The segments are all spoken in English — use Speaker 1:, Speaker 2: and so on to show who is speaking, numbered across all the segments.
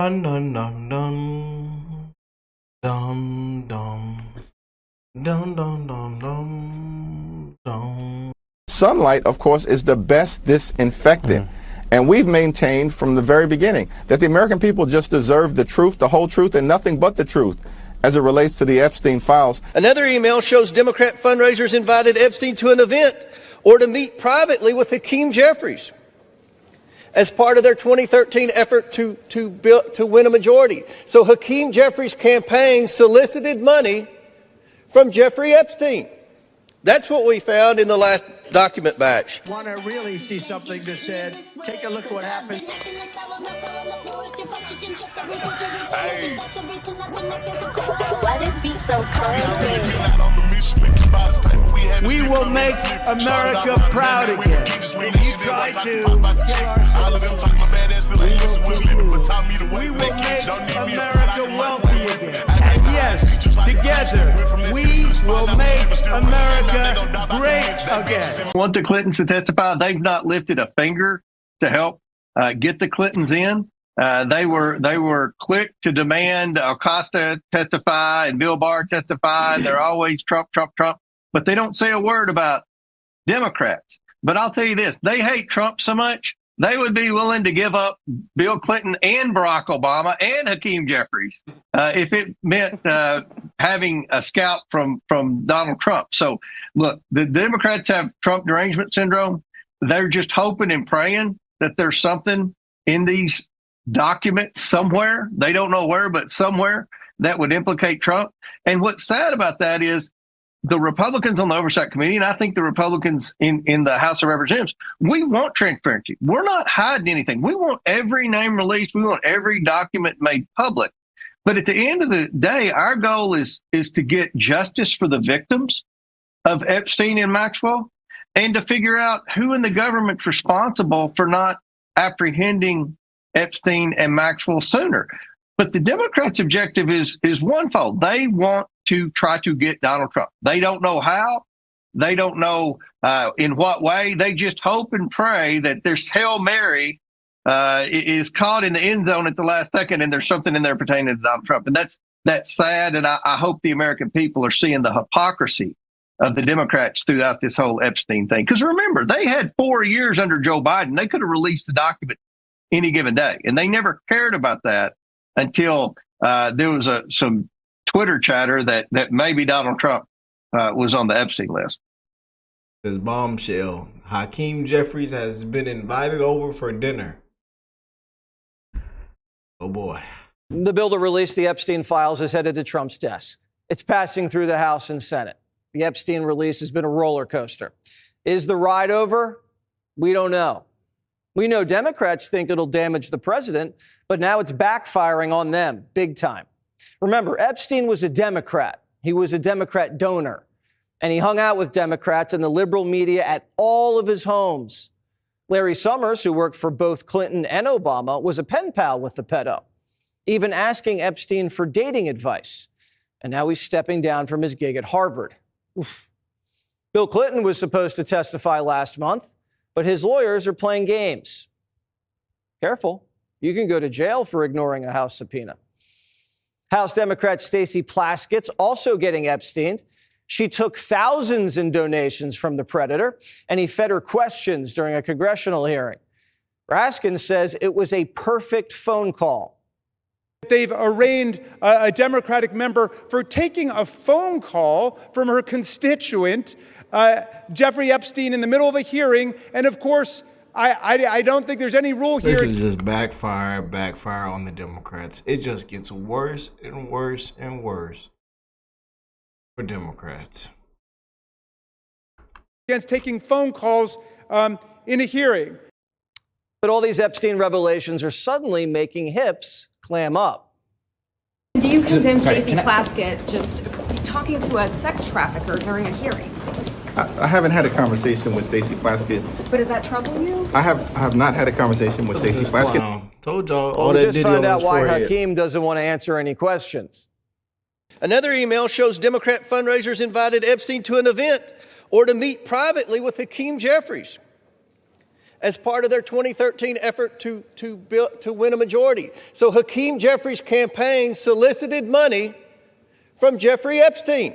Speaker 1: Dun dun dun dun dum dum dum dum dum dum dum.
Speaker 2: Sunlight, of course, is the best disinfectant. And we've maintained from the very beginning that the American people just deserve the truth, the whole truth, and nothing but the truth as it relates to the Epstein files.
Speaker 3: Another email shows Democrat fundraisers invited Epstein to an event or to meet privately with Hakeem Jeffries as part of their 2013 effort to win a majority. So Hakeem Jeffries' campaign solicited money from Jeffrey Epstein. That's what we found in the last document batch.
Speaker 4: Want to really see something that said, take a look at what happened.
Speaker 5: Hey.
Speaker 6: Why this beat so cold?
Speaker 4: We will make America proud again. When you try to we will make America wealthy again. And yes, together, we will make America great again.
Speaker 7: I want the Clintons to testify. They've not lifted a finger to help get the Clintons in. They were quick to demand Acosta testify and Bill Barr testify. They're always Trump, Trump, Trump, but they don't say a word about Democrats. But I'll tell you this, they hate Trump so much, they would be willing to give up Bill Clinton and Barack Obama and Hakeem Jeffries if it meant having a scalp from Donald Trump. So, look, the Democrats have Trump derangement syndrome. They're just hoping and praying that there's something in these documents somewhere. They don't know where, but somewhere that would implicate Trump. And what's sad about that is the Republicans on the Oversight Committee, and I think the Republicans in the House of Representatives, we want transparency. We're not hiding anything. We want every name released. We want every document made public. But at the end of the day, our goal is to get justice for the victims of Epstein and Maxwell and to figure out who in the government's responsible for not apprehending Epstein and Maxwell sooner. But the Democrats' objective is onefold. They want to try to get Donald Trump. They don't know how. They don't know in what way. They just hope and pray that there's Hail Mary is caught in the end zone at the last second and there's something in there pertaining to Donald Trump. And that's sad. And I hope the American people are seeing the hypocrisy of the Democrats throughout this whole Epstein thing. Because remember, they had 4 years under Joe Biden. They could have released the document any given day. And they never cared about that until there was some Twitter chatter that maybe Donald Trump was on the Epstein list.
Speaker 1: This bombshell. Hakeem Jeffries has been invited over for dinner. Oh boy.
Speaker 8: The bill to release the Epstein files is headed to Trump's desk. It's passing through the House and Senate. The Epstein release has been a roller coaster. Is the ride over? We don't know. We know Democrats think it'll damage the president, but now it's backfiring on them big time. Remember, Epstein was a Democrat. He was a Democrat donor, and he hung out with Democrats and the liberal media at all of his homes. Larry Summers, who worked for both Clinton and Obama, was a pen pal with the pedo, even asking Epstein for dating advice. And now he's stepping down from his gig at Harvard. Oof. Bill Clinton was supposed to testify last month, but his lawyers are playing games. Careful. You can go to jail for ignoring a House subpoena. House Democrat Stacey Plaskett's also getting Epsteined. She took thousands in donations from the predator, and he fed her questions during a congressional hearing. Raskin says it was a perfect phone call.
Speaker 9: They've arraigned a Democratic member for taking a phone call from her constituent, Jeffrey Epstein, in the middle of a hearing. And of course, I don't think there's any rule here.
Speaker 1: This is just backfire on the Democrats. It just gets worse and worse and worse for Democrats.
Speaker 9: Against taking phone calls in a hearing.
Speaker 8: But all these Epstein revelations are suddenly making hips clam up.
Speaker 10: Do you condemn Stacey Plaskett just talking to a sex trafficker during a hearing?
Speaker 2: I haven't had a conversation with Stacey Plaskett.
Speaker 10: But does that trouble you?
Speaker 2: I have not had a conversation with Stacey Plaskett.
Speaker 1: Told y'all
Speaker 8: all that. We just found out why Hakeem doesn't want to answer any questions.
Speaker 3: Another email shows Democrat fundraisers invited Epstein to an event or to meet privately with Hakeem Jeffries as part of their 2013 effort to win a majority. So Hakeem Jeffries' campaign solicited money from Jeffrey Epstein.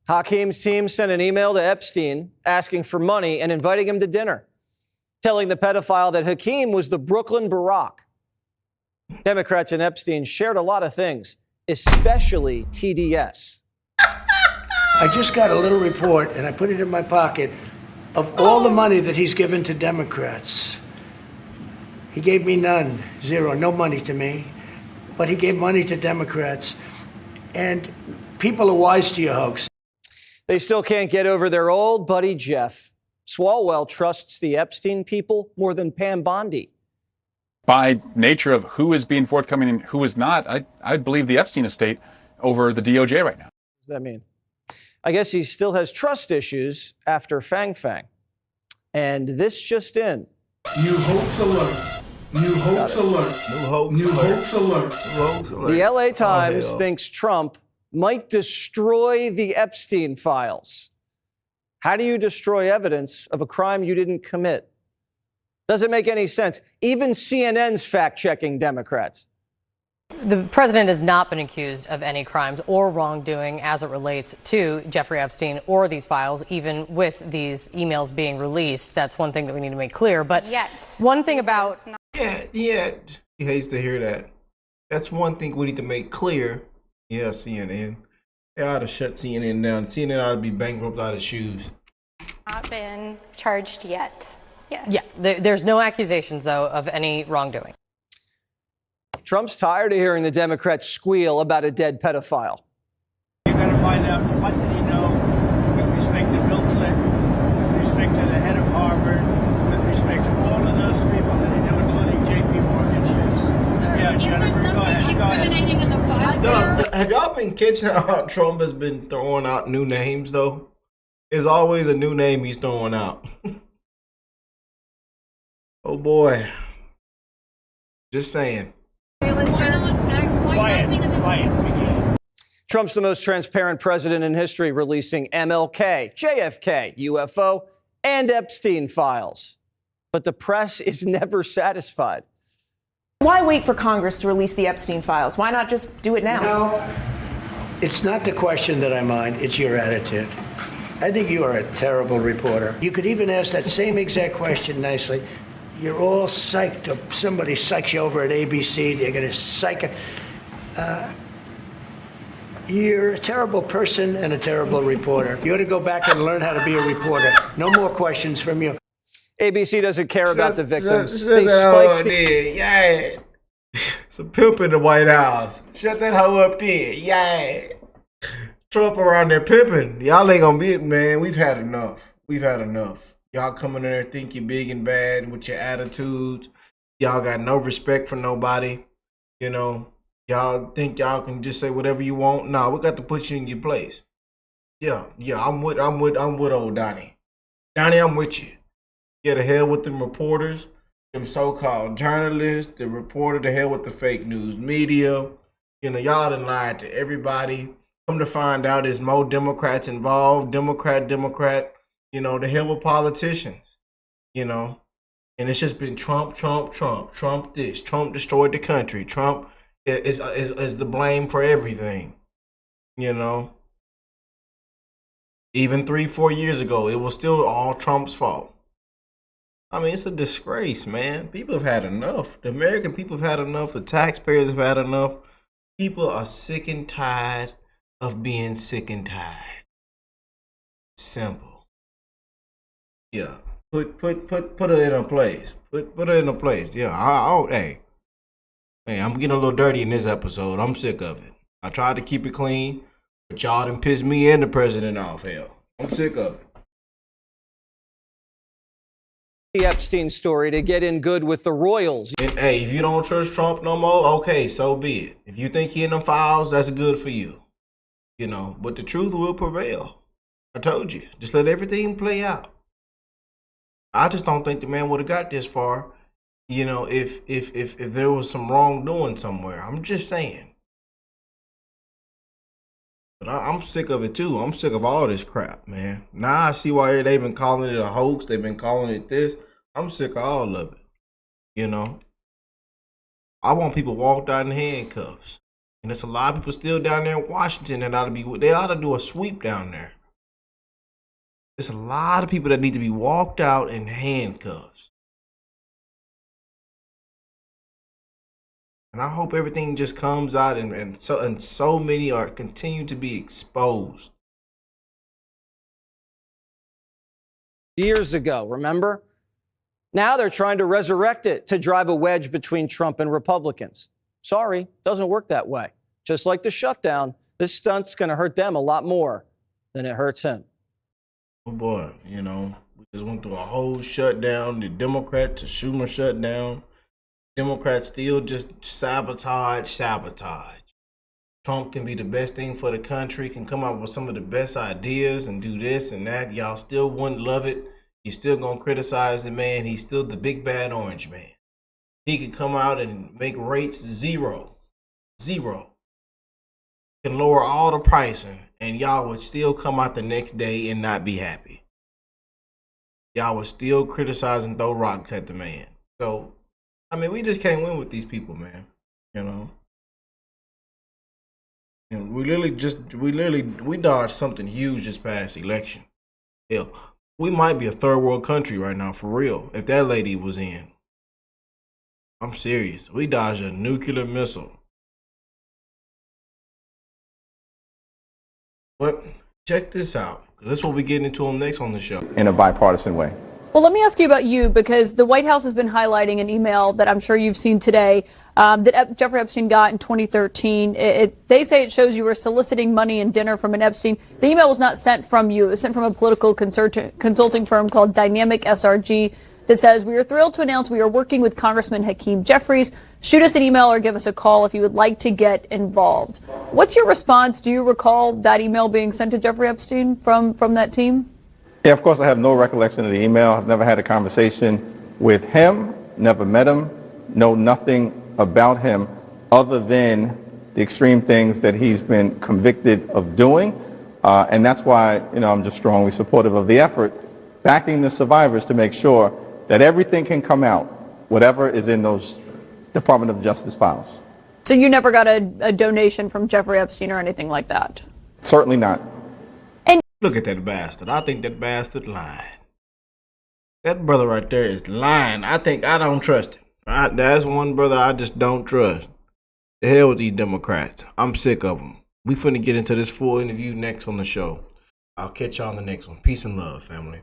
Speaker 8: Hakeem's team sent an email to Epstein asking for money and inviting him to dinner, telling the pedophile that Hakeem was the Brooklyn Barack. Democrats and Epstein shared a lot of things, especially TDS.
Speaker 11: I just got a little report, and I put it in my pocket, of all the money that he's given to Democrats. He gave me none, zero, no money to me, but he gave money to Democrats. And people are wise to your hoax.
Speaker 8: They still can't get over their old buddy Jeff. Swalwell trusts the Epstein people more than Pam Bondi.
Speaker 12: By nature of who is being forthcoming and who is not, I believe the Epstein estate over the DOJ right now.
Speaker 8: What does that mean? I guess he still has trust issues after Fang Fang. And this just in.
Speaker 11: New hoax alert. New hoax alert.
Speaker 1: New hoax
Speaker 11: New
Speaker 1: alert.
Speaker 11: hoax alert.
Speaker 1: New hoax alert.
Speaker 8: The LA Times
Speaker 1: hell.
Speaker 8: thinks Trump might destroy the Epstein files. How do you destroy evidence of a crime you didn't commit? Doesn't make any sense. Even CNN's fact-checking Democrats.
Speaker 13: The president has not been accused of any crimes or wrongdoing as it relates to Jeffrey Epstein or these files, even with these emails being released. That's one thing that we need to make clear. But one thing about...
Speaker 1: Yeah, he hates to hear that. That's one thing we need to make clear. Yeah, CNN. They ought to shut CNN down. CNN ought to be bankrupt out of shoes.
Speaker 6: Not been charged yet. Yes.
Speaker 13: Yeah, there's no accusations, though, of any wrongdoing.
Speaker 8: Trump's tired of hearing the Democrats squeal about a dead pedophile.
Speaker 4: You're going to find out what did he know with respect to Bill Clinton, with respect to the head of Harvard, with respect to all of those people that he knew, including J.P. Morgan Chase. Yeah, Jennifer, go ahead.
Speaker 6: In the file.
Speaker 1: Have y'all been catching how Trump has been throwing out new names, though? There's always a new name he's throwing out. Oh, boy. Just saying.
Speaker 8: Trump's the most transparent president in history, releasing MLK, JFK, UFO, and Epstein files. But the press is never satisfied.
Speaker 14: Why wait for Congress to release the Epstein files? Why not just do it now?
Speaker 11: No, it's not the question that I mind, it's your attitude. I think you are a terrible reporter. You could even ask that same exact question nicely. You're all psyched, or somebody psychs you over at ABC, they're going to psych it. You're a terrible person and a terrible reporter. You ought to go back and learn how to be a reporter. No more questions from you.
Speaker 8: ABC doesn't care about the victims.
Speaker 1: Shut
Speaker 8: They
Speaker 1: that hoe
Speaker 8: spiked
Speaker 1: up there. Yeah. Some pimp in the White House. Shut that hoe up there. Yeah. Trump around there pimping. Y'all ain't gonna be it, man. We've had enough. We've had enough. Y'all coming in there think you're big and bad with your attitudes. Y'all got no respect for nobody. You know, y'all think y'all can just say whatever you want. Nah, we got to put you in your place. Yeah, I'm with old Donnie. Donnie, I'm with you. Yeah, the hell with them reporters, them so-called journalists, the reporter, the hell with the fake news media. You know, y'all done lied to everybody. Come to find out there's more Democrats involved. Democrat. You know, the hell with politicians. You know, and it's just been Trump this. Trump destroyed the country. Trump is the blame for everything. You know, even 3-4 years ago, it was still all Trump's fault. I mean, it's a disgrace, man. People have had enough. The American people have had enough. The taxpayers have had enough. People are sick and tired of being sick and tired. Simple. Yeah. Put her in her place. Put her in her place. Yeah. Hey, I'm getting a little dirty in this episode. I'm sick of it. I tried to keep it clean, but y'all done pissed me and the president off. Hell, I'm sick of it.
Speaker 8: the Epstein story to get in good with the royals.
Speaker 1: And hey, if you don't trust Trump no more, okay, so be it. If you think he in them files, that's good for you. You know, but the truth will prevail. I told you. Just let everything play out. I just don't think the man would have got this far, you know, if there was some wrongdoing somewhere. I'm just saying. But I'm sick of it too. I'm sick of all this crap, man. Now I see why they've been calling it a hoax. They've been calling it this. I'm sick of all of it. You know, I want people walked out in handcuffs, and there's a lot of people still down there in Washington that they ought to do a sweep down there. There's a lot of people that need to be walked out in handcuffs. And I hope everything just comes out and so many are continue to be exposed.
Speaker 8: Years ago, remember? Now they're trying to resurrect it to drive a wedge between Trump and Republicans. Sorry, doesn't work that way. Just like the shutdown, this stunt's going to hurt them a lot more than it hurts him.
Speaker 1: Oh boy, you know, we just went through a whole shutdown. The Democrat to Schumer shutdown. Democrats still just sabotage. Trump can be the best thing for the country, can come up with some of the best ideas and do this and that. Y'all still wouldn't love it. You're still going to criticize the man. He's still the big bad orange man. He could come out and make rates zero. Can lower all the pricing, and y'all would still come out the next day and not be happy. Y'all would still criticize and throw rocks at the man. So, I mean, we just can't win with these people, man. You know? And we dodged something huge this past election. Hell, we might be a third world country right now, for real, if that lady was in. I'm serious. We dodged a nuclear missile. But check this out, because that's what we're getting into next on the show.
Speaker 2: In a bipartisan way.
Speaker 15: Well, let me ask you about you, because the White House has been highlighting an email that I'm sure you've seen today that Jeffrey Epstein got in 2013. They say it shows you were soliciting money and dinner from an Epstein. The email was not sent from you. It was sent from a political consulting firm called Dynamic SRG that says, "We are thrilled to announce we are working with Congressman Hakeem Jeffries. Shoot us an email or give us a call if you would like to get involved." What's your response? Do you recall that email being sent to Jeffrey Epstein from that team?
Speaker 2: Yeah, of course, I have no recollection of the email. I've never had a conversation with him, never met him, know nothing about him other than the extreme things that he's been convicted of doing. And that's why, I'm just strongly supportive of the effort, backing the survivors to make sure that everything can come out, whatever is in those Department of Justice files.
Speaker 15: So you never got a donation from Jeffrey Epstein or anything like that?
Speaker 2: Certainly not.
Speaker 1: Look at that bastard. I think that bastard lying. That brother right there is lying. I don't trust him. That's one brother I just don't trust. The hell with these Democrats. I'm sick of them. We finna get into this full interview next on the show. I'll catch y'all on the next one. Peace and love, family.